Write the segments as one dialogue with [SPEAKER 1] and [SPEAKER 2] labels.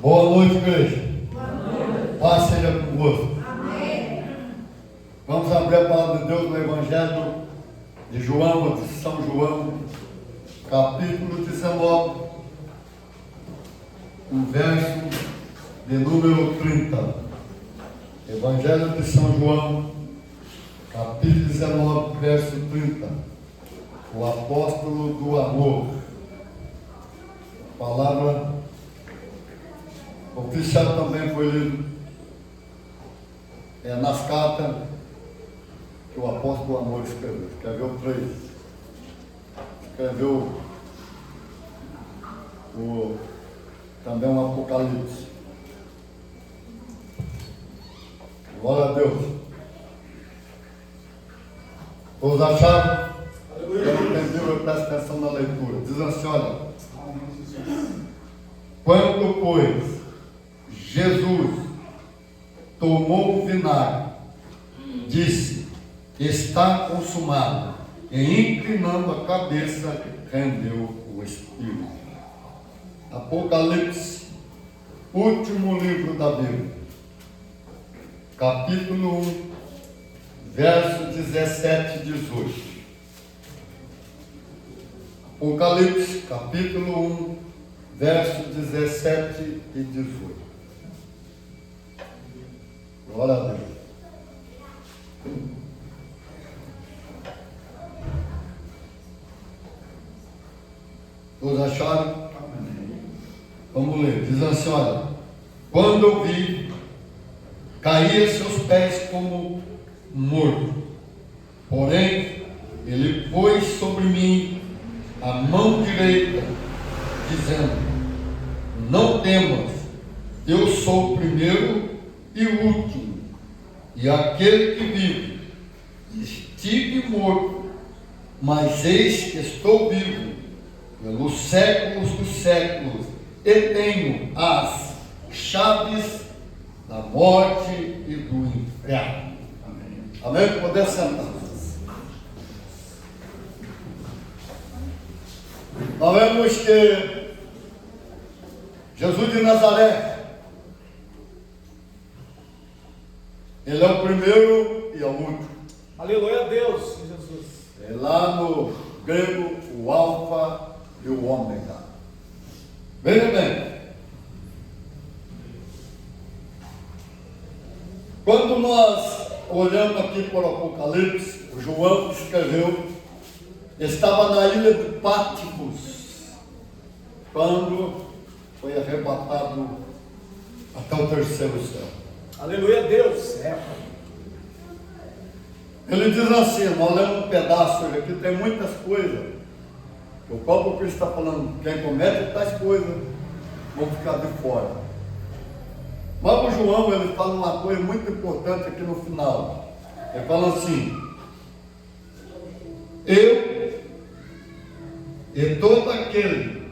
[SPEAKER 1] Boa noite, igreja. Boa noite. Paz seja convosco.
[SPEAKER 2] Amém.
[SPEAKER 1] Vamos abrir a palavra de Deus no Evangelho de João, de São João, capítulo 19, o verso de número 30. Evangelho de São João, capítulo 19, verso 30. O apóstolo do amor. A palavra oficial também foi lido nas cartas que o apóstolo do amor escreveu. Escreveu 3. Escreveu também um Apocalipse. Glória a Deus. Todos acharam? Quem entendeu, presta atenção na leitura. Diz assim, olha: quando, pois, Jesus tomou o vinagre, disse: está consumado, e inclinando a cabeça, rendeu o Espírito. Apocalipse, último livro da Bíblia, capítulo 1, verso 17 e 18. Apocalipse, capítulo 1, verso 17 e 18. Glória a Deus. Todos acharam? Vamos ler. Diz assim, olha: quando eu vi, caí a seus pés como morto. Porém, ele pôs sobre mim a mão direita, dizendo: não temas, eu sou o primeiro e o último, e aquele que vive. Estive morto, mas eis que estou vivo pelos séculos dos séculos, e tenho as chaves da morte e do inferno. Amém? Amém? Poder sentar. Nós vemos que Jesus de Nazaré, ele é o primeiro e é o último.
[SPEAKER 3] Aleluia a Deus, Jesus.
[SPEAKER 1] É lá no grego o alfa e o ômega. Veja bem, quando nós olhamos aqui para o Apocalipse, o João escreveu, estava na ilha de Patmos, quando foi arrebatado até o terceiro céu.
[SPEAKER 3] Aleluia a Deus.
[SPEAKER 1] Ele diz assim, nós lemos um pedaço aqui, tem muitas coisas. O próprio Cristo está falando, quem comete tais coisas vão ficar de fora. Mas o João, ele fala uma coisa muito importante aqui no final. Ele fala assim: eu e todo aquele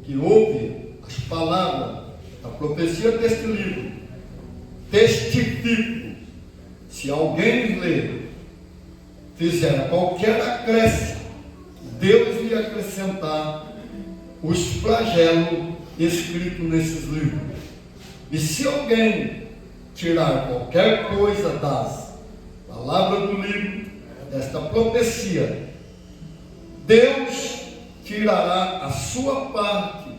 [SPEAKER 1] que ouve as palavras da profecia deste livro, testifico, se alguém ler, fizer qualquer acréscimo, Deus lhe acrescentar os flagelos escritos nesses livros. E se alguém tirar qualquer coisa das palavras do livro, desta profecia, Deus tirará a sua parte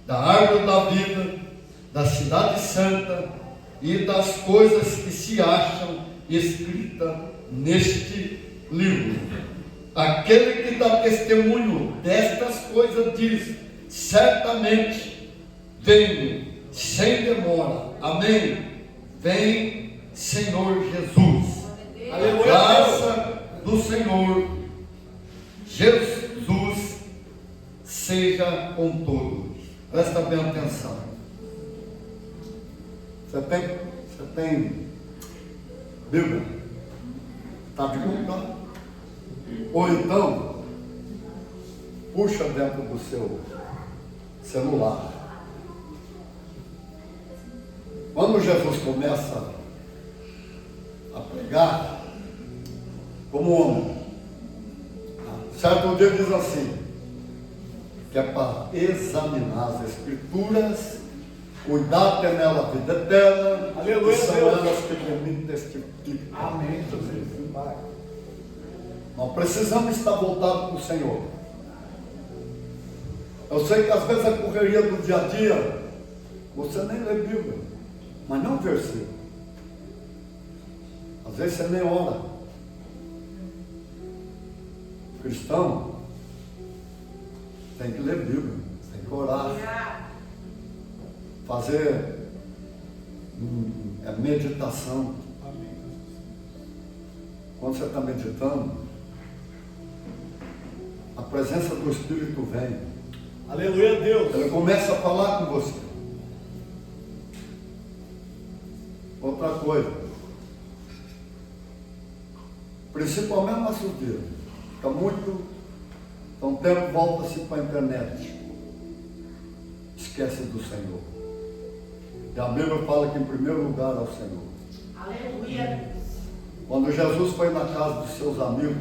[SPEAKER 1] da árvore da vida, da cidade santa e das coisas que se acham escritas neste livro. Aquele que dá testemunho destas coisas diz: certamente venho sem demora. Amém. Vem, Senhor Jesus. A graça do Senhor Jesus seja com todos. Presta bem atenção. Você tem Bíblia? Está de conta? Ou então, puxa dentro do seu celular. Quando Jesus começa a pregar como homem, certo dia diz assim, que é para examinar as Escrituras Cuidar ter nela a vida eterna.
[SPEAKER 3] Aleluia,
[SPEAKER 1] E são
[SPEAKER 3] Deus.
[SPEAKER 1] elas que permitem testificar.
[SPEAKER 3] Amém, Jesus. Pai.
[SPEAKER 1] Nós precisamos estar voltados para o Senhor. Eu sei que às vezes a correria do dia a dia, você nem lê Bíblia, mas não versículo. Às vezes você nem ora. Cristão tem que ler Bíblia, tem que orar, fazer meditação. Quando você está meditando, a presença do Espírito vem.
[SPEAKER 3] Aleluia, Deus.
[SPEAKER 1] Ele começa a falar com você. Outra coisa, principalmente na solteira, fica muito, então tempo volta-se para a internet, esquece do Senhor. E a Bíblia fala que em primeiro lugar é o Senhor.
[SPEAKER 2] Aleluia.
[SPEAKER 1] Quando Jesus foi na casa dos seus amigos,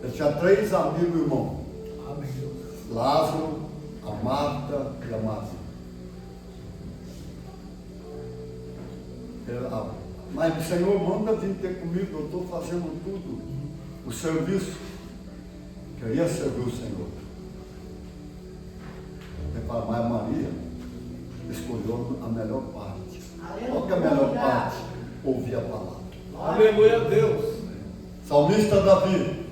[SPEAKER 1] ele tinha 3 amigos irmãos:
[SPEAKER 3] Amém, Deus.
[SPEAKER 1] Lázaro, a Marta e a Maria. Mas o Senhor manda vir ter comigo, eu estou fazendo tudo, o serviço. Queria servir o Senhor. Ele fala, mas Maria escolheu a melhor parte. Qual que é a melhor parte? Ouvir a palavra.
[SPEAKER 3] Aleluia, Deus.
[SPEAKER 1] Salmista Davi,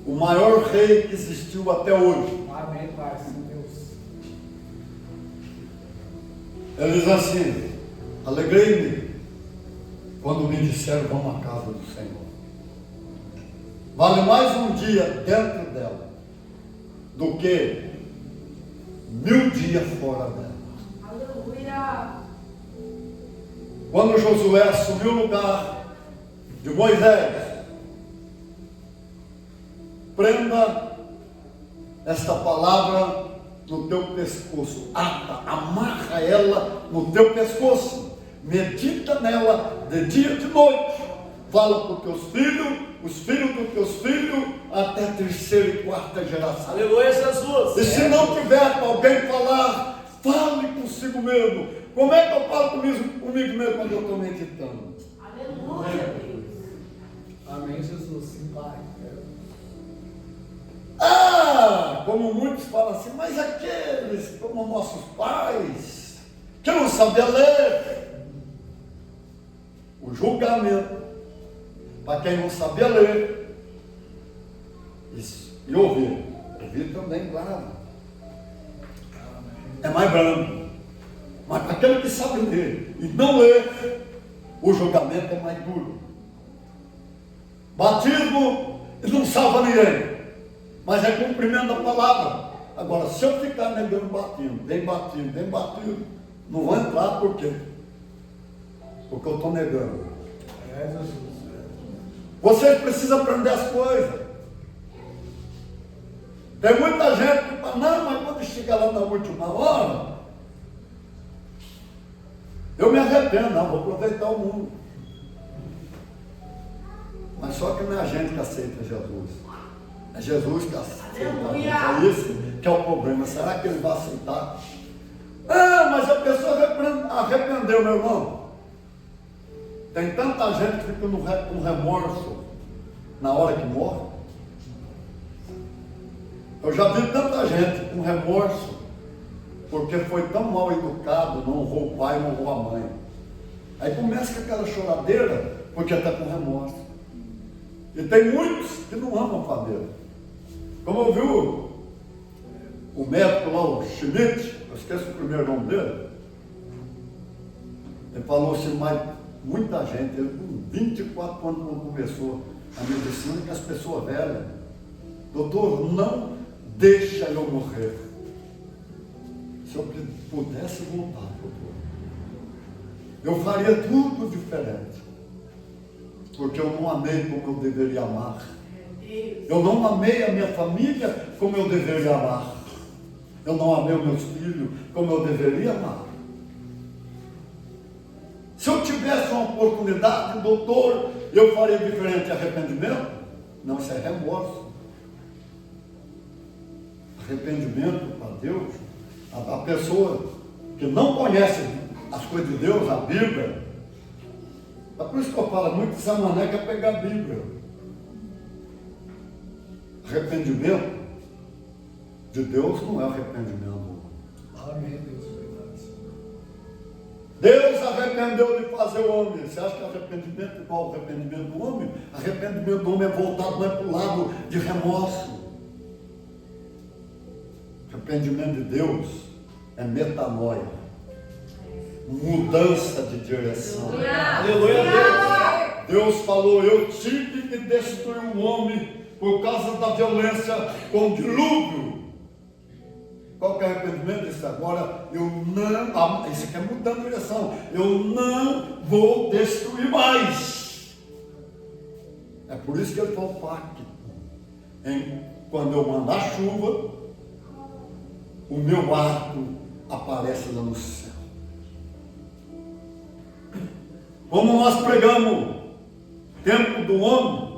[SPEAKER 1] o maior rei que existiu até hoje.
[SPEAKER 3] Amém, Pai, sim, Deus.
[SPEAKER 1] Ele diz assim: alegrei-me quando me disseram vamos à casa do Senhor. Vale mais um dia dentro dela do que 1000 dias fora dela.
[SPEAKER 2] Aleluia.
[SPEAKER 1] Quando Josué assumiu o lugar de Moisés, prenda esta palavra no teu pescoço, ata, amarra ela no teu pescoço, medita nela de dia e de noite, fala para os teus filhos, os filhos dos teus filhos, até 3ª e 4ª geração.
[SPEAKER 3] Aleluia, Jesus.
[SPEAKER 1] E se não tiver para alguém falar, fale consigo mesmo. Como é que eu falo comigo mesmo quando eu estou meditando?
[SPEAKER 2] Aleluia, Deus.
[SPEAKER 3] Amém, Jesus. Sim, Pai.
[SPEAKER 1] Como muitos falam assim, mas aqueles, como nossos pais, que não sabiam ler, o julgamento, para quem não sabia ler, e ouvir também, claro, é mais brando, mas para aquele que sabe ler e não ler, o julgamento é mais duro. Batismo não salva ninguém, mas é cumprimento da palavra. Agora, se eu ficar negando bem batido, não vou entrar, por quê? Porque eu estou negando.
[SPEAKER 3] É, Jesus.
[SPEAKER 1] Vocês precisam aprender as coisas. Tem muita gente que fala, não, mas quando chegar lá na última hora, eu me arrependo, não, vou aproveitar o mundo. Mas só que não é a gente que aceita Jesus. É Jesus que aceita. É isso que é o problema. Será que ele vai aceitar? Mas a pessoa arrependeu, meu irmão. Tem tanta gente que fica com remorso na hora que morre. Eu já vi tanta gente com remorso porque foi tão mal educado, não honrou o pai, não honrou a mãe. Aí começa com aquela choradeira porque está com remorso. E tem muitos que não amam a família. Como eu vi o médico lá, o Schmidt, eu esqueço o primeiro nome dele, ele falou assim, mas muita gente, ele com 24 anos quando começou a medicina, que as pessoas velhas, doutor, não deixa eu morrer. Se eu pudesse voltar, doutor, eu faria tudo diferente, porque eu não amei como eu deveria amar. Eu não amei a minha família como eu deveria amar. Eu não amei os meus filhos como eu deveria amar. Se eu tivesse uma oportunidade, doutor, eu faria diferente. Arrependimento? Não, isso é remorso. Arrependimento para Deus A pessoa que não conhece as coisas de Deus, a Bíblia, é por isso que eu falo muito que essa mané quer pegar a Bíblia. Arrependimento de Deus não é arrependimento.
[SPEAKER 3] Amém, Deus, verdade.
[SPEAKER 1] Deus arrependeu de fazer o homem. Você acha que arrependimento é igual ao arrependimento do homem? Arrependimento do homem é voltado mais para o lado de remorso. Arrependimento de Deus é metanoia, mudança de direção.
[SPEAKER 3] Aleluia, Deus.
[SPEAKER 1] Deus falou: eu tive que destruir o homem por causa da violência com o dilúvio. Qual que é o arrependimento disso? Agora eu não, isso aqui é mudando de direção, eu não vou destruir mais. É por isso que ele falou pacto. Quando eu mandar chuva, o meu arco aparece lá no céu. Como nós pregamos, tempo do homem,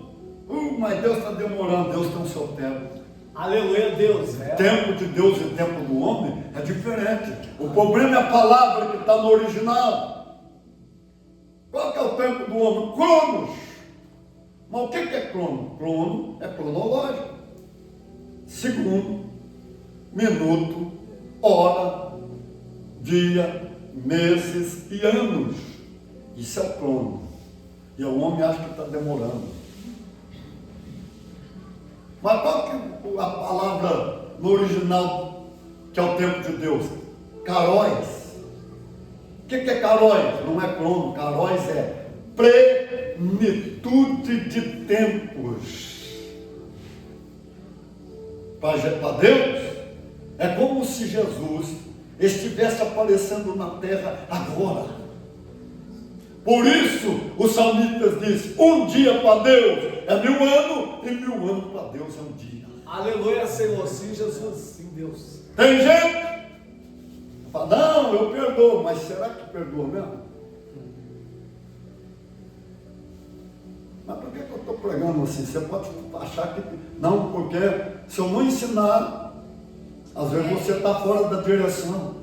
[SPEAKER 1] mas Deus está demorando. Deus tem o seu tempo.
[SPEAKER 3] Aleluia, Deus.
[SPEAKER 1] O tempo de Deus e o tempo do homem é diferente. O problema é a palavra que está no original. Qual que é o tempo do homem? Cronos. Mas o que é crono? Crono é cronológico. Segundo, minuto, hora, dia, meses e anos. Isso é o crono. E o homem acha que está demorando. Mas qual que é a palavra no original que é o tempo de Deus? Karóis. O que é karóis? Não é crono. Karóis é plenitude de tempos. Para Deus, é como se Jesus estivesse aparecendo na terra agora. Por isso, o salmista diz: um dia para Deus é 1000 anos, e 1000 anos para Deus é um dia.
[SPEAKER 3] Aleluia, Senhor. Sim, Jesus. Sim, Deus.
[SPEAKER 1] Tem gente que fala: não, eu perdoo, mas será que perdoa mesmo? Mas por que eu estou pregando assim? Você pode achar que não, porque se eu não ensinar, às vezes você está fora da direção.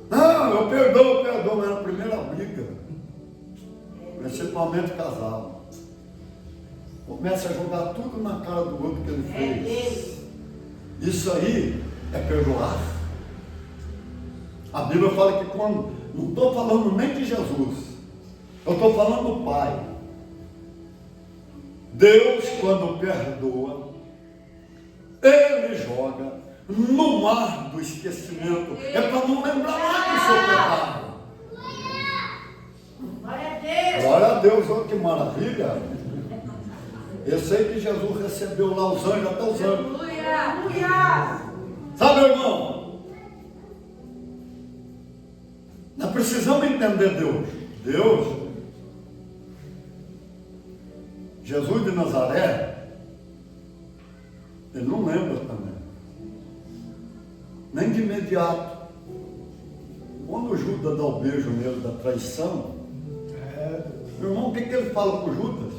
[SPEAKER 1] Não, eu perdoo, mas na primeira briga, principalmente casal, começa a jogar tudo na cara do outro que ele fez. Isso aí é perdoar. A Bíblia fala que quando, não estou falando nem de Jesus, eu estou falando do Pai. Deus, quando perdoa, Ele joga no mar do esquecimento. É para não lembrar mais do seu pecado.
[SPEAKER 2] Glória a Deus.
[SPEAKER 1] Glória a Deus, olha que maravilha. Eu sei que Jesus recebeu lá os anjos, até os anjos.
[SPEAKER 2] Aleluia.
[SPEAKER 1] Sabe, irmão? Nós precisamos entender Deus. Deus, Jesus de Nazaré, ele não lembra também. Nem de imediato. Quando o Judas dá o beijo nele da traição, meu irmão, o que ele fala para o Judas?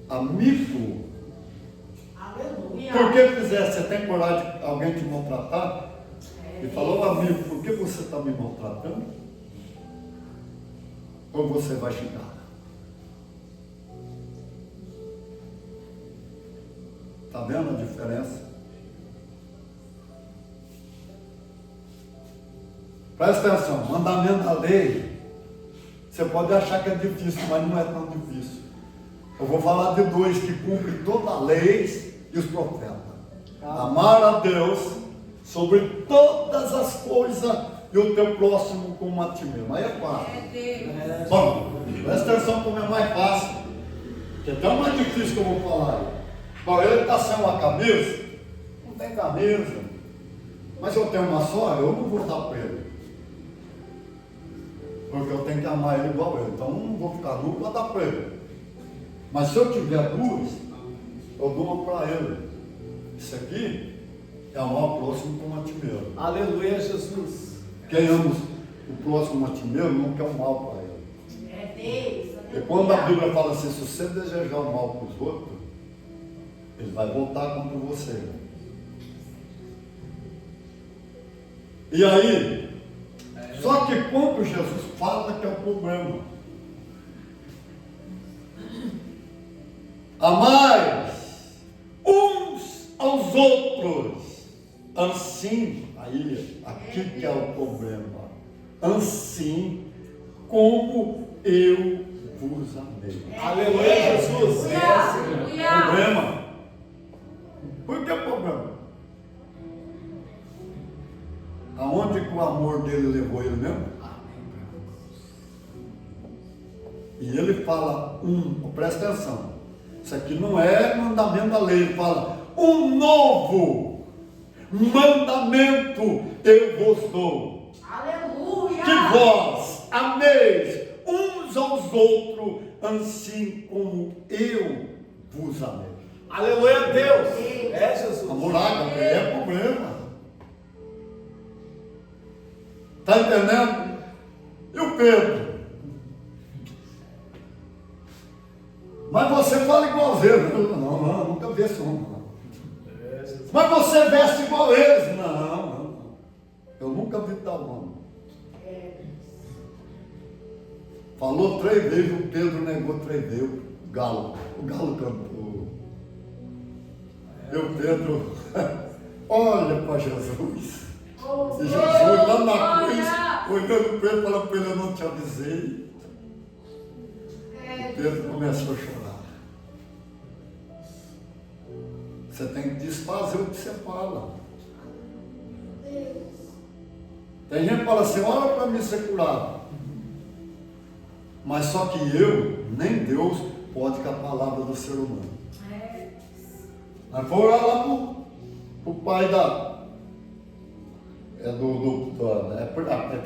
[SPEAKER 1] Amigo.
[SPEAKER 2] Aleluia.
[SPEAKER 1] Por que fizesse? Você tem coragem de alguém te maltratar? E falou: amigo, por que você está me maltratando? Ou você vai xingar? Está vendo a diferença? Presta atenção, mandamento da lei, você pode achar que é difícil, mas não é tão difícil. Eu vou falar de dois que cumprem toda a lei e os profetas. Amar a Deus sobre todas as coisas e o teu próximo como a ti mesmo. Aí é fácil. Bom, presta atenção como é mais fácil, que é tão mais difícil que eu vou falar aí. Bom, ele está sem uma camisa, não tem camisa, mas eu tenho uma só, eu não vou dar para ele. Porque eu tenho que amar ele igual ele. Então eu não vou ficar nu para dar para ele. Mas se eu tiver duas, eu dou uma para ele. Isso aqui é amar o próximo como a ti mesmo.
[SPEAKER 3] Aleluia, Jesus.
[SPEAKER 1] Quem ama o próximo a ti mesmo não quer o mal para ele.
[SPEAKER 2] É Deus.
[SPEAKER 1] E quando a Bíblia fala assim: se você desejar o mal para os outros, ele vai voltar contra você. E aí, só que quando Jesus fala que é o problema, amai uns aos outros, assim, aí, aqui que é o problema, assim como eu vos amei.
[SPEAKER 3] Aleluia, Jesus.
[SPEAKER 1] Problema. Por que problema? Aonde que o amor dele levou ele mesmo? E ele fala presta atenção, isso aqui não é mandamento da lei, ele fala, um novo mandamento eu vos dou.
[SPEAKER 2] Aleluia.
[SPEAKER 1] Que vós ameis uns aos outros, assim como eu vos amei.
[SPEAKER 3] Aleluia, Deus. É, Jesus.
[SPEAKER 1] Amor ágape é problema. Está entendendo? E o Pedro? Mas você fala igual eles. Não, nunca vi esse homem. Mas você veste igual eles. Não. Eu nunca vi tal homem. Falou 3 vezes, o Pedro negou 3 vezes. O galo cantou. E o Pedro, olha para Jesus. E Jesus lá na cruz, olhando para ele, falando para ele, eu não te avisei. O Pedro começou a chorar. Você tem que desfazer o que você fala. Tem gente que fala assim, olha para mim ser curado. Mas só que nem Deus pode com a palavra do ser humano. Mas vou orar lá para o pai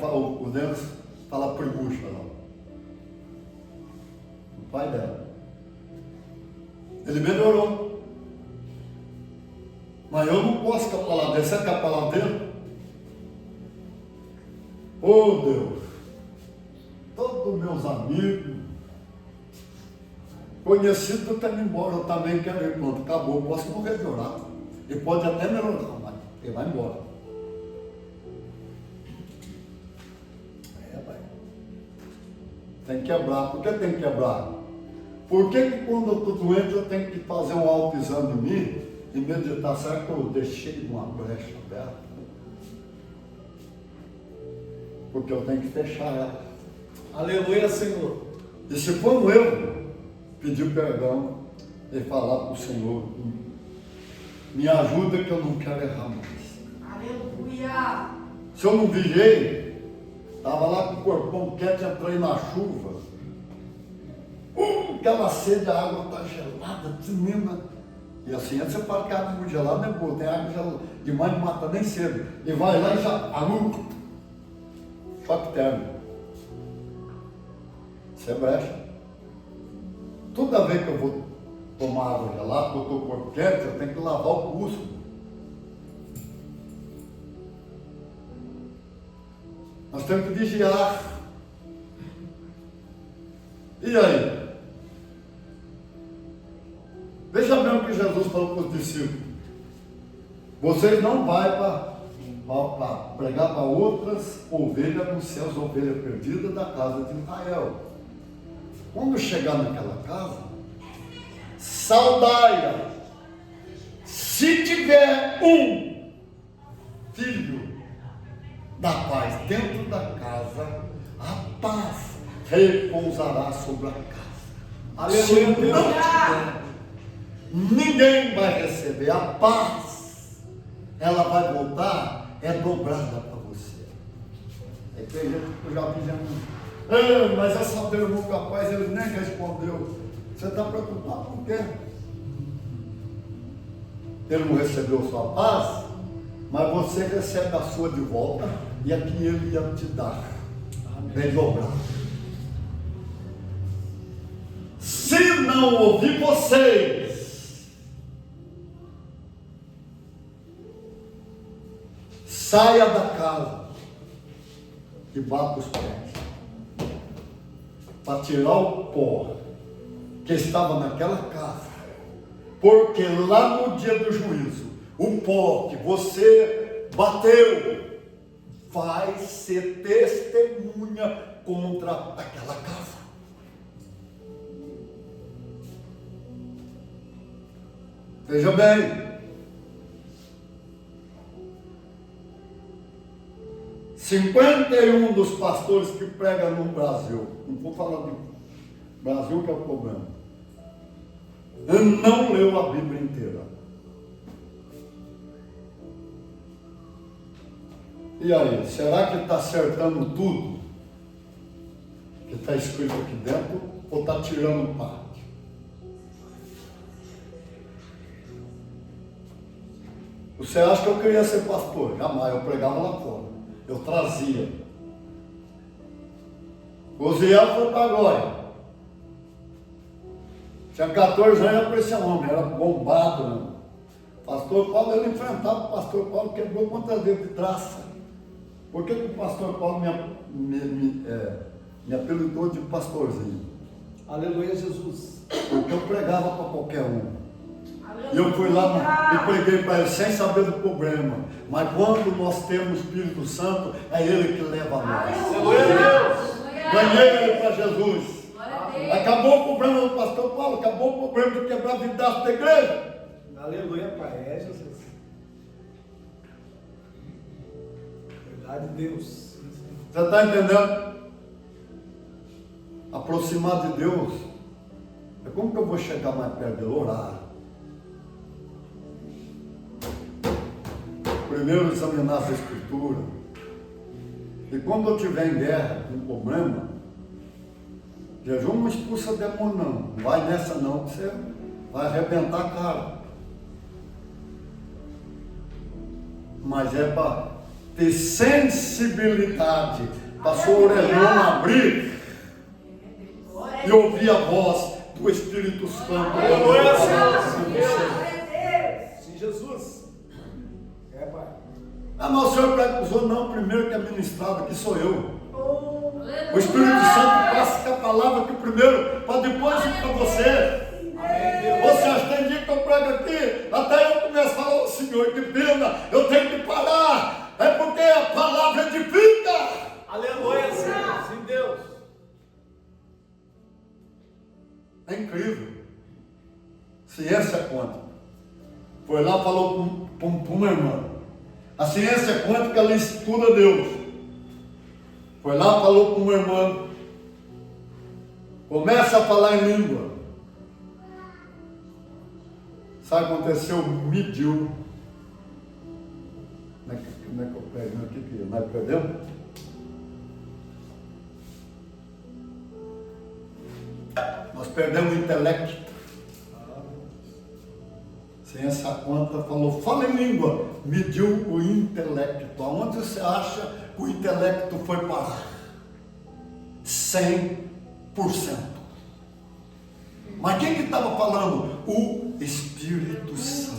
[SPEAKER 1] o Deus fala preguiça lá. O pai dela. Ele melhorou. Mas eu não posso com a palavra dele. Sabe que a palavra dele? Oh Deus, todos meus amigos, conhecidos estão indo embora, eu também quero ir, pronto, acabou, eu posso morrer de orar. Ele pode até melhorar, mas ele vai embora. Pai. Tem que quebrar. Por que tem que quebrar? Por que quando eu estou doente eu tenho que fazer um autoexame de mim e meditar? Será que eu deixei uma brecha aberta? Porque eu tenho que fechar ela.
[SPEAKER 3] Aleluia, Senhor.
[SPEAKER 1] E se for eu pedir perdão e falar para o Senhor, me ajuda que eu não quero errar mais.
[SPEAKER 2] Aleluia.
[SPEAKER 1] Se eu não vigiei, estava lá com o corpão quieto, entrei na chuva. Aquela sede, a água está gelada, tremenda. E assim, antes você fala que a água muito gelada não é boa, tem água gelada demais, não mata nem cedo. E vai lá e já aluga. Choque térmico. Isso é brecha. Toda vez que eu vou tomar água gelada, que eu estou com o corpo quente, eu tenho que lavar o pulso. Nós temos que vigiar. E aí? Veja bem o que Jesus falou para os discípulos. Vocês não vão para pregar para outras ovelhas, não ser as ovelhas perdidas da casa de Israel. Quando chegar naquela casa, saudai-a. Se tiver um filho da paz dentro da casa, a paz repousará sobre a casa.
[SPEAKER 3] Aleluia,
[SPEAKER 1] Se não tiver, ninguém vai receber. A paz, ela vai voltar, é dobrada para você. Aí tem gente que eu já vi gente, mas essa pergunta capaz, ele nem respondeu. Você está preocupado por quê? Ele não recebeu sua paz, mas você recebe a sua de volta, e a que ele ia te dar, bem dobrado. Se não ouvir vocês, saia da casa e bata os pés, para tirar o pó que estava naquela casa, Porque lá no dia do juízo, o pó que você bateu vai ser testemunha contra aquela casa. Veja bem, 51 dos pastores que pregam no Brasil, não vou falar do Brasil que é o problema, não leu a Bíblia inteira. E aí, será que está acertando tudo que está escrito aqui dentro ou está tirando parte? Você acha que eu queria ser pastor? Jamais, eu pregava lá fora. Eu trazia. O Ziel foi para a glória. Tinha 14 anos, eu parecia homem, era bombado. Né? Pastor Paulo, ele enfrentava o pastor Paulo, quebrou quantas vezes de traça. Por que o pastor Paulo me apelidou de pastorzinho?
[SPEAKER 3] Aleluia, Jesus.
[SPEAKER 1] Porque eu pregava para qualquer um. E eu fui lá e preguei para ele sem saber do problema. Mas quando nós temos o Espírito Santo, é ele que leva a nós.
[SPEAKER 3] Aleluia, Deus.
[SPEAKER 1] Ganhei ele para Jesus. Acabou o problema do pastor Paulo, acabou o problema de quebrar vidraço da igreja.
[SPEAKER 3] Aleluia, Pai. É Jesus. Verdade, Deus.
[SPEAKER 1] Você está entendendo? Aproximar de Deus. É como que eu vou chegar mais perto dele? Orar. Primeiro examinar as escrituras. E quando eu estiver em guerra, com problema, jejum não expulsa demônio não. Não vai nessa não, que você vai arrebentar a cara. Mas é para ter sensibilidade, para sua orelhona abrir e ouvir a voz do Espírito Santo.
[SPEAKER 3] Aleluia, Sim, Jesus. É, Pai.
[SPEAKER 1] Ah, mas o senhor prega para os outros, não, primeiro que é ministrado aqui sou eu. O Espírito Santo passa a palavra aqui primeiro, para depois ir para você. Você acha que tem dia que eu prego aqui, até eu começo a falar, oh, Senhor, que pena, eu tenho que parar. É porque a palavra edifica.
[SPEAKER 3] Aleluia, Senhor. Sim, Deus.
[SPEAKER 1] É incrível. Ciência quântica. Foi lá e falou para uma irmã. A ciência quântica, ela estuda Deus. Foi lá e falou para uma irmã. Começa a falar em língua. Sabe o que aconteceu? Mediu. Como é que eu pego? O que é? Nós perdemos? Nós perdemos o intelecto. Ciência quântica falou, fala em língua, mediu o intelecto. Aonde você acha que o intelecto foi parar? 100%. Mas quem que estava falando? O Espírito Santo.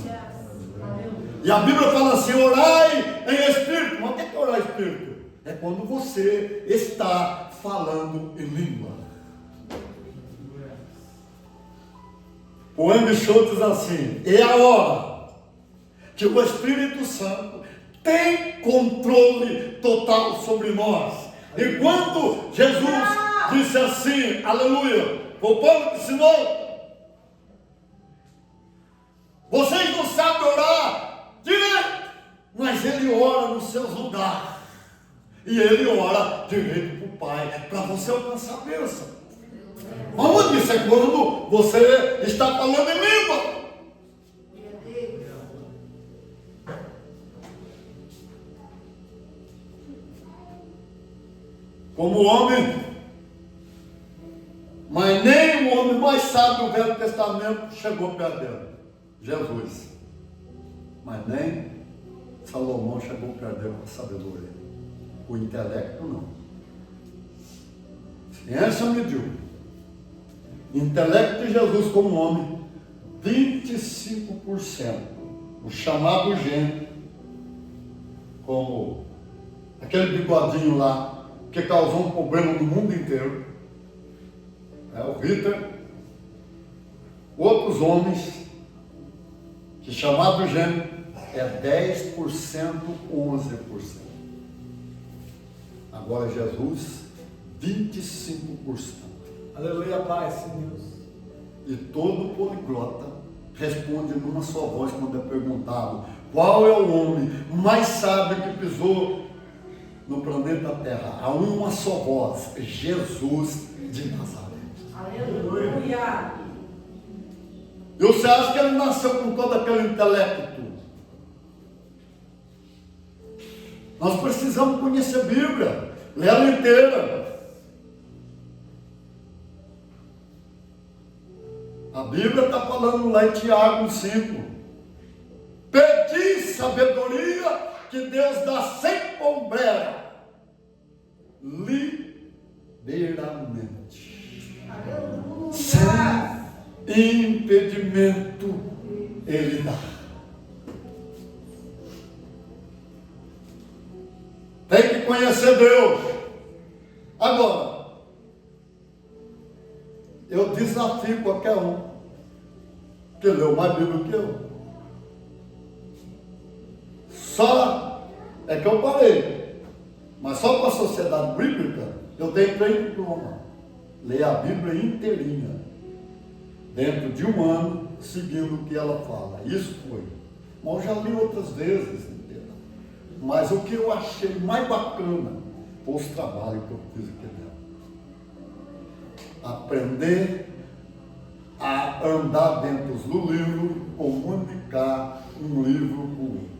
[SPEAKER 1] E a Bíblia fala assim, orai em Espírito. Mas o que é orar em Espírito? É quando você está falando em língua. O Andy Schultz diz assim, é a hora que o Espírito Santo tem controle total sobre nós. E quando Jesus disse assim, aleluia, o Paulo que ensinou, vocês não sabem orar direito, mas ele ora nos seus lugares. E ele ora direito para o Pai, para você alcançar a bênção. Onde isso é quando você está falando em língua? Como homem, mas nem o homem mais sábio do Velho Testamento chegou perto dele, Jesus. Mas nem Salomão chegou perto dele com a sabedoria. O intelecto não. Ciência mediu. Intelecto de Jesus como homem, 25%. O chamado gênio, como aquele bigodinho lá, que causou um problema no mundo inteiro. É o Hitler. Outros homens, que chamado gêmeo é 10%, 11%. Agora Jesus, 25%.
[SPEAKER 3] Aleluia, Pai, sim, Deus.
[SPEAKER 1] E todo poliglota responde numa só voz quando é perguntado: qual é o homem mais sábio que pisou no planeta Terra? Há uma só voz: Jesus de Nazaré.
[SPEAKER 2] Aleluia.
[SPEAKER 1] E você acha que ele nasceu com todo aquele intelecto? Nós precisamos conhecer a Bíblia, ler ela inteira. A Bíblia está falando lá em Tiago 5. Pedi sabedoria que Deus dá sem pombeira, liberamente.
[SPEAKER 2] Aleluia.
[SPEAKER 1] Sem impedimento Ele dá. Tem que conhecer Deus. Agora, eu desafio qualquer um que leu mais Bíblia que eu. Só é que eu parei. Mas só para a sociedade bíblica eu tenho 3 diplomas. Ler a Bíblia inteirinha. Dentro de um ano, seguindo o que ela fala. Isso foi. Mas eu já li outras vezes inteira. Mas o que eu achei mais bacana foi os trabalhos que eu fiz aqui dentro. Aprender a andar dentro do livro, comunicar um livro com o outro.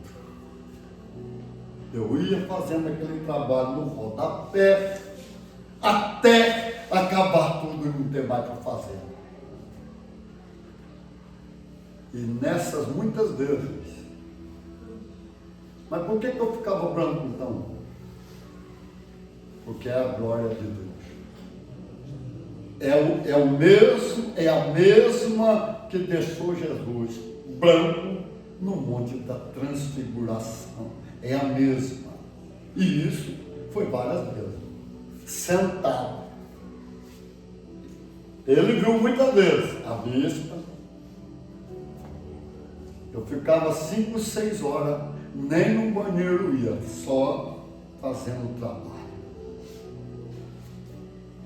[SPEAKER 1] Eu ia fazendo aquele trabalho no rodapé até acabar tudo e não ter mais para fazer. E nessas muitas vezes. Mas por que eu ficava branco então? Porque é a glória de Deus. É a mesma que deixou Jesus branco no Monte da Transfiguração. É a mesma. E isso foi várias vezes. Sentado. Ele viu muitas vezes a vista. Eu ficava 5, 6 horas, nem no banheiro ia, só fazendo o trabalho.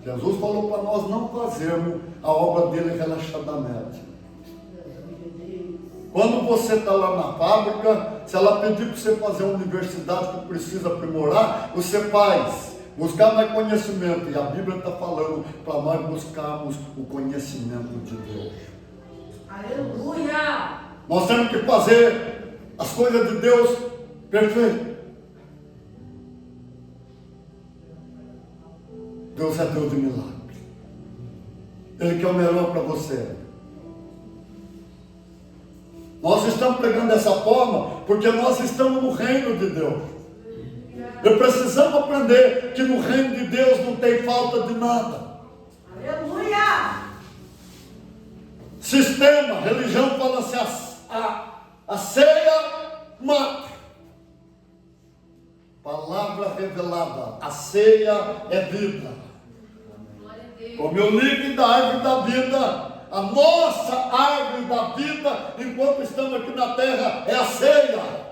[SPEAKER 1] Jesus falou para nós não fazermos a obra dele relaxadamente. Quando você está lá na fábrica, se ela pedir para você fazer uma universidade que precisa aprimorar, você faz. Buscar mais conhecimento. E a Bíblia está falando para nós buscarmos o conhecimento de Deus.
[SPEAKER 2] Aleluia.
[SPEAKER 1] Nós temos que fazer as coisas de Deus perfeitas. Deus é Deus de milagre. Ele quer o melhor para você. Nós estamos pregando dessa forma porque nós estamos no reino de Deus. E precisamos aprender que no reino de Deus não tem falta de nada.
[SPEAKER 2] Aleluia.
[SPEAKER 1] Sistema, religião fala assim, a ceia mata. Palavra revelada, a ceia é vida. Como eu li da árvore da vida, a nossa árvore da vida, enquanto estamos aqui na terra, é a ceia.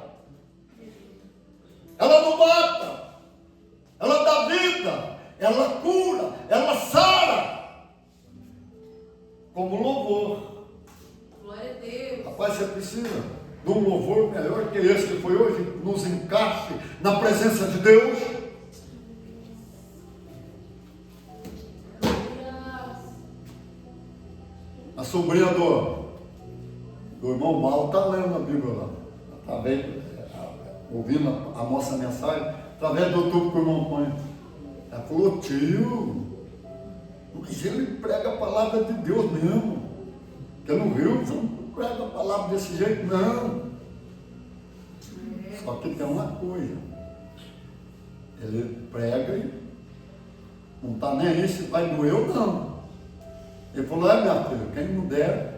[SPEAKER 1] Ela não mata, ela dá vida, ela cura, ela sara. Como louvor.
[SPEAKER 2] Glória a Deus.
[SPEAKER 1] Rapaz, você precisa de um louvor melhor que esse que foi hoje, nos encaixe na presença de Deus. A sobrinha do irmão Mal está lendo a Bíblia lá, através, ouvindo a nossa mensagem, através do YouTube que o irmão põe. Ela falou: tio, mas ele prega a palavra de Deus mesmo. Porque no Rio você não prega a palavra desse jeito, não. Só que tem uma coisa: ele prega e não está nem aí se vai doer ou não. Ele falou: minha filha, quem não der,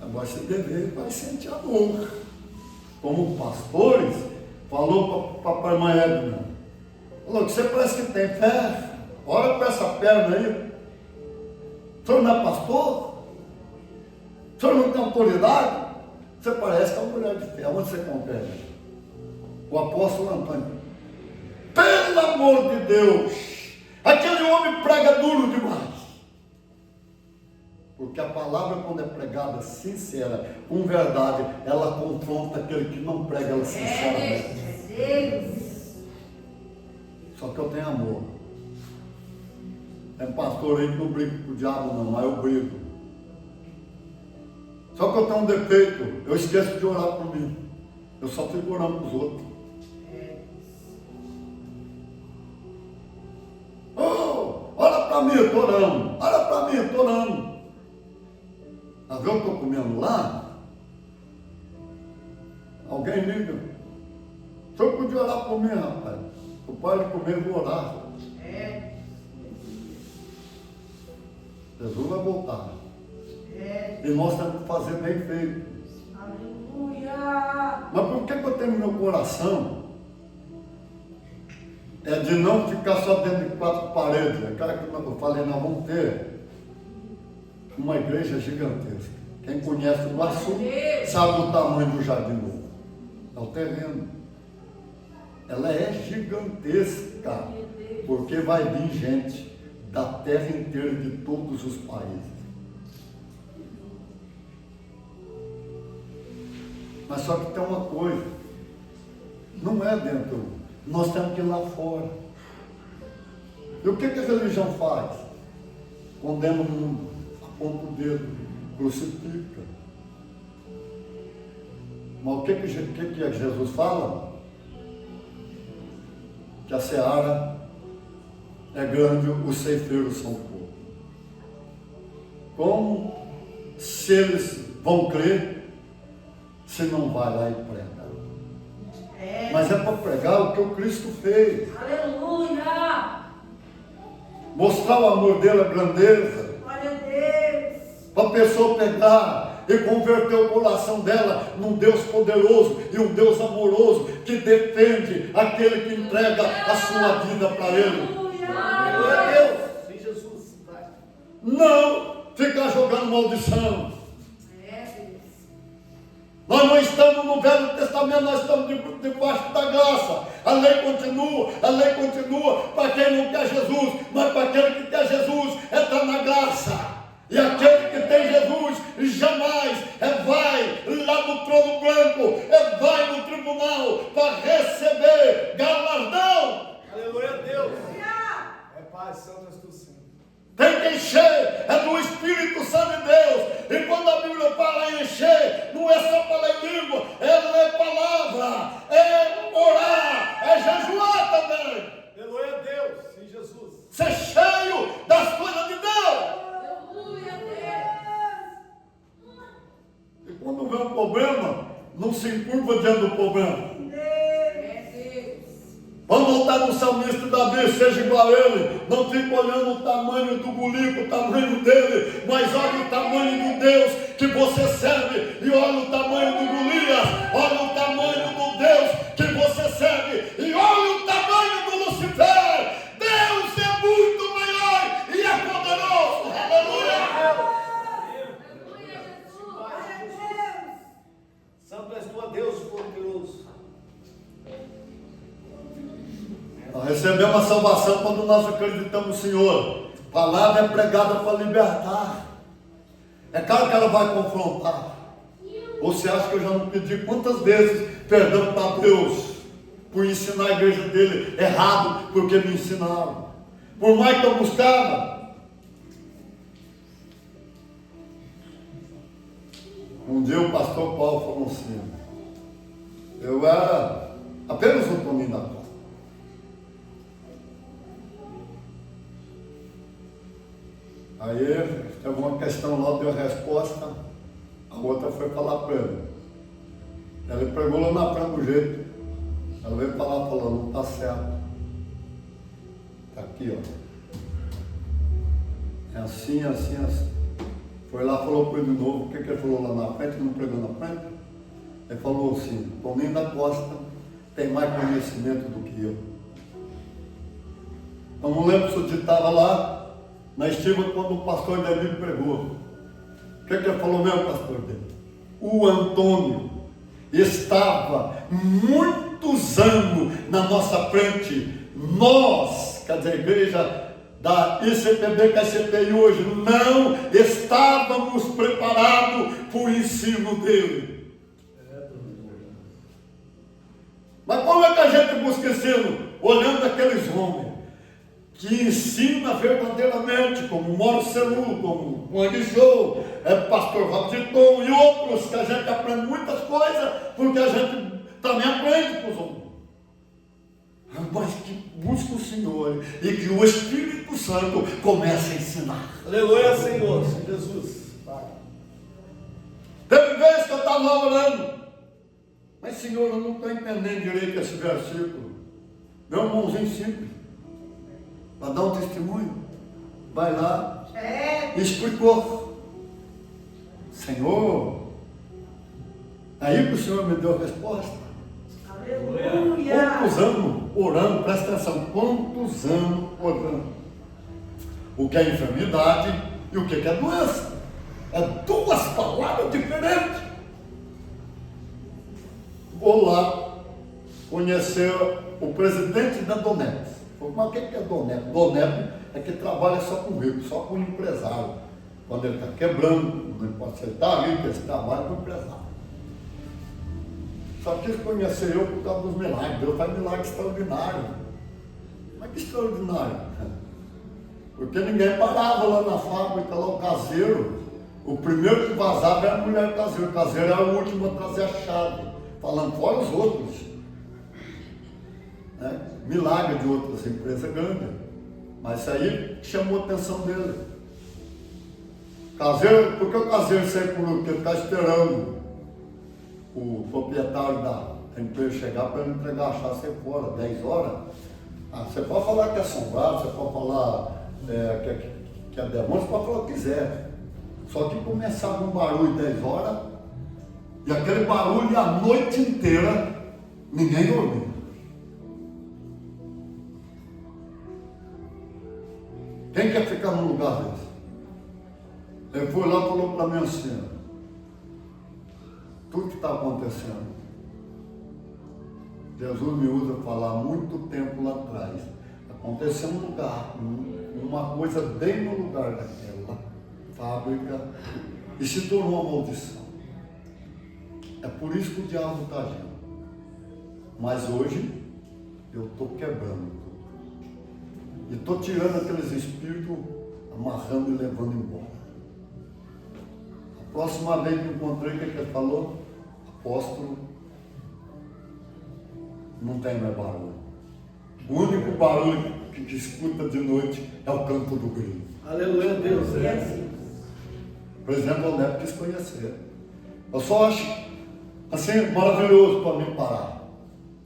[SPEAKER 1] agora se dever, vai sentir a dor. Como pastores, falou para a irmã Edna, falou que você parece que tem fé, ora com essa perna aí. O senhor não é pastor? O senhor não tem autoridade? Você parece que é uma mulher de fé. Onde você consegue? O apóstolo Antônio. Pelo amor de Deus, aquele homem prega duro demais. Porque a palavra, quando é pregada sincera, com verdade, ela confronta aquele que não prega ela sinceramente. Só que eu tenho amor. Tem pastor aí que não briga com o diabo não, mas eu brigo. Só que eu tenho um defeito, eu esqueço de orar por mim. Eu só fico orando para os outros. Oh, olha para mim, eu estou orando. Olha para mim, eu estou orando. Às vezes eu estou comendo lá, alguém liga. O senhor podia orar por mim, rapaz. O pai de comer, vou orar. Jesus vai voltar. E nós temos que fazer bem feito.
[SPEAKER 2] Aleluia.
[SPEAKER 1] Mas por que eu tenho no meu coração? É de não ficar só dentro de quatro paredes. É cara que eu falei, nós vamos ter uma igreja gigantesca. Quem conhece o Iguaçu sabe o tamanho do Jardim Novo. É o terreno. Ela é gigantesca, porque vai vir gente da terra inteira, de todos os países. Mas só que tem uma coisa, não é dentro, nós temos que ir lá fora. E o que a religião faz? Condena o mundo, aponta o dedo, crucifica. Mas o que Jesus fala? Que a seara é grande, os ceifeiros são poucos. Como se eles vão crer se não vai lá e prega? Mas é para pregar o que o Cristo fez.
[SPEAKER 2] Aleluia.
[SPEAKER 1] Mostrar o amor dele, a grandeza.
[SPEAKER 2] Glória a Deus.
[SPEAKER 1] Para a pessoa pegar e converter o coração dela num Deus poderoso e um Deus amoroso que defende aquele que entrega a sua vida para ele.
[SPEAKER 3] Glória a Deus. Sim, Jesus. Vai.
[SPEAKER 1] Não ficar jogando maldição. Nós não estamos no Velho Testamento, nós estamos debaixo da graça. A lei continua para quem não quer Jesus, mas para aquele que quer Jesus, está na graça. E aquele que tem Jesus jamais vai lá no trono branco, vai no tribunal para receber galardão.
[SPEAKER 3] Aleluia a Deus. É Pai Santo, és tu, Senhor.
[SPEAKER 1] Tem que encher, é do Espírito Santo de Deus. E quando a Bíblia fala em encher, não é só para ler língua, é ler palavra, é orar, é jejuar também.
[SPEAKER 3] Aleluia a Deus. Sim, Jesus.
[SPEAKER 1] Ser cheio das coisas de Deus. E quando vem um problema, não se encurva diante do problema. Vamos voltar no salmista Davi, seja igual a ele. Não fique olhando o tamanho do Golico, o tamanho dele, mas olha o tamanho do Deus que você serve. E olha o tamanho do Golias, olha o tamanho do Deus que você serve. E olha o tamanho do Lucifer. Deus é muito maior e é poderoso. Aleluia.
[SPEAKER 3] Santo és tu, ó Deus poderoso.
[SPEAKER 1] Nós recebemos a salvação quando nós acreditamos no Senhor. A palavra é pregada para libertar. É claro que ela vai confrontar. Ou você acha que eu já não pedi quantas vezes perdão para Deus por ensinar a igreja dele errado, porque me ensinaram. Por mais que eu buscava. Um dia o pastor Paulo falou assim, eu era apenas um Toninho da Costa. Aí teve uma questão lá, deu a resposta, a outra foi falar para ele. Ele pregou lá na frente do jeito. Ela veio falar, falou, não está certo. Está aqui, ó. É assim, assim, assim. Foi lá, falou para ele de novo. O que ele falou lá na frente, que não pregou na frente? Ele falou assim, Toninho da Costa tem mais conhecimento do que eu. Eu não lembro se eu estava lá na estiva quando o pastor David pregou. O que ele falou mesmo, pastor David? o Antônio estava muitos anos na nossa frente. Nós, quer dizer, a igreja da ICPB, que é CPI hoje, não estávamos preparados para o ensino dele. Mas como é que a gente busca ensino? Olhando aqueles homens que ensina verdadeiramente, como Mauro Celu, como o Anguijou, pastor Rabditon e outros, que a gente aprende muitas coisas, porque a gente também aprende com os homens. Mas que busca o Senhor e que o Espírito Santo comece a ensinar.
[SPEAKER 3] Aleluia, Senhor, Jesus. Pai.
[SPEAKER 1] Teve vez que eu estava orando, mas Senhor, eu não estou entendendo direito esse versículo. Meu irmãozinho simples, para dar um testemunho, vai lá, explicou. Senhor, aí que o Senhor me deu a resposta.
[SPEAKER 2] Aleluia.
[SPEAKER 1] Quantos anos orando, presta atenção, quantos anos orando? O que é enfermidade e o que é doença? É duas palavras diferentes. Vou lá conhecer o presidente da Donep. Mas o que é Donep? Donep é que trabalha só com rico, só com empresário. Quando ele está quebrando, não pode ser, ele está rico, esse trabalho com empresário. Só quis conhecer eu por causa dos milagres. Deus faz milagre extraordinário. Mas que extraordinário? Porque ninguém parava lá na fábrica, lá o caseiro. O primeiro que vazava era a mulher caseiro. O caseiro era o último a trazer a chave. Falando fora os outros. Né? Milagre de outras empresas grandes. Mas isso aí chamou a atenção dele. Caseiro, porque o caseiro sempre porque está esperando o proprietário da empresa chegar para ele entregar a chave fora, 10 horas. Você pode falar que é assombrado, você pode falar que é demônio, você pode falar o que quiser. Só que começava um barulho 10 horas, e aquele barulho a noite inteira, ninguém dormia. Quem quer ficar num lugar desse? Ele foi lá e falou para mim assim: tudo que está acontecendo, Jesus me usa falar muito tempo lá atrás. Aconteceu um lugar, uma coisa bem no lugar daquela fábrica, e se tornou uma maldição. É por isso que o diabo está agindo. Mas hoje eu estou quebrando tudo. E estou tirando aqueles espíritos, amarrando e levando embora. A próxima vez que encontrei, o que ele falou? Apóstolo, não tem mais barulho. O único barulho que escuta de noite é o canto do grilo.
[SPEAKER 3] Aleluia, Deus.
[SPEAKER 1] O presidente Donep quis conhecer. Eu só acho assim maravilhoso para mim parar.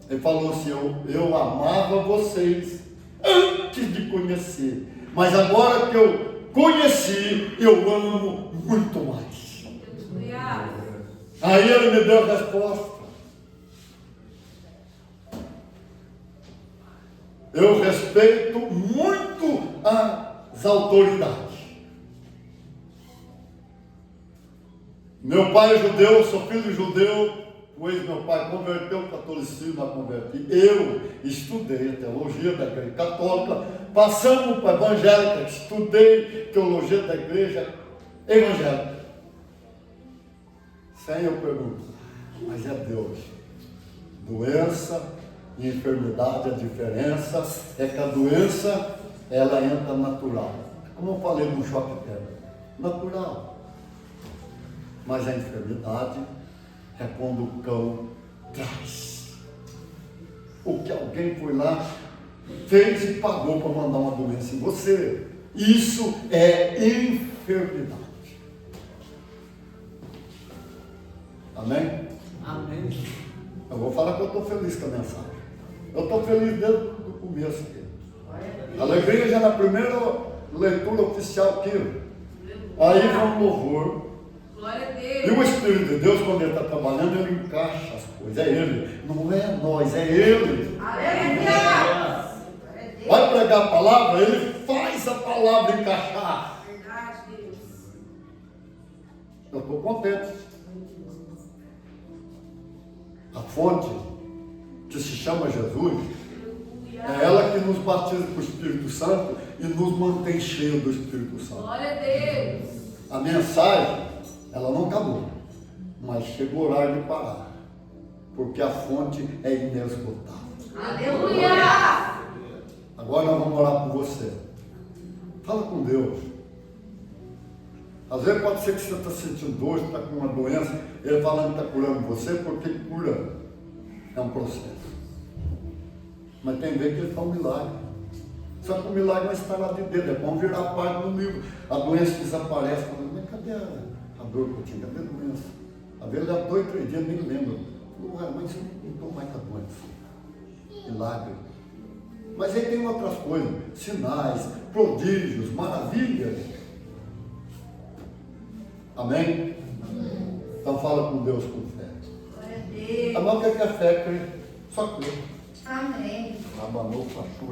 [SPEAKER 1] Ele falou assim: eu amava vocês antes de conhecer, mas agora que eu conheci, eu amo muito mais. Aí ele me deu a resposta. Eu respeito muito as autoridades. Meu pai é judeu, sou filho judeu, pois meu pai converteu o catolicismo a converter. Eu estudei teologia da igreja católica, passamos para a evangélica, estudei teologia da igreja evangélica. Sem eu pergunto, mas é Deus. Doença e enfermidade, a diferença é que a doença, ela entra natural. Como eu falei no choque térmico, natural. Mas a enfermidade é quando o cão traz. O que alguém foi lá, fez e pagou para mandar uma doença em você. Isso é enfermidade. Amém?
[SPEAKER 3] Amém.
[SPEAKER 1] Eu vou falar que eu estou feliz com a mensagem. Eu estou feliz desde o começo aqui. A alegria já na primeira leitura oficial aqui. Aí vem um louvor.
[SPEAKER 2] Glória a Deus.
[SPEAKER 1] E o Espírito de Deus, quando ele está trabalhando, ele encaixa as coisas. É ele. Não é nós, é ele.
[SPEAKER 2] Aleluia.
[SPEAKER 1] Vai pregar a palavra, ele faz a palavra encaixar.
[SPEAKER 2] Verdade, Deus.
[SPEAKER 1] Eu estou contente. A fonte, que se chama Jesus, é ela que nos batiza com o Espírito Santo e nos mantém cheios do Espírito Santo.
[SPEAKER 2] Glória a Deus.
[SPEAKER 1] A mensagem, ela não acabou, mas chegou o horário de parar, porque a fonte é inesgotável.
[SPEAKER 2] Aleluia.
[SPEAKER 1] Agora nós vamos orar por você. Fala com Deus. Às vezes pode ser que você está sentindo dor, está com uma doença, ele falando que está curando você, porque cura é um processo. Mas tem vezes que ele faz um milagre. Só que o milagre não está lá de dentro, é bom virar a página no livro. A doença desaparece, falando, mas cadê a dor que eu tinha? Cadê a doença? Às vezes há 2, 3 dias, nem lembro. Falou, mas eu não estou mais com a doença. Milagre. Mas aí tem outras coisas, sinais, prodígios, maravilhas. Amém? Então fala com Deus com fé.
[SPEAKER 2] Glória a Deus.
[SPEAKER 1] A mão que é fé, crê. Só crê.
[SPEAKER 2] Amém.
[SPEAKER 1] Abanou, fachou.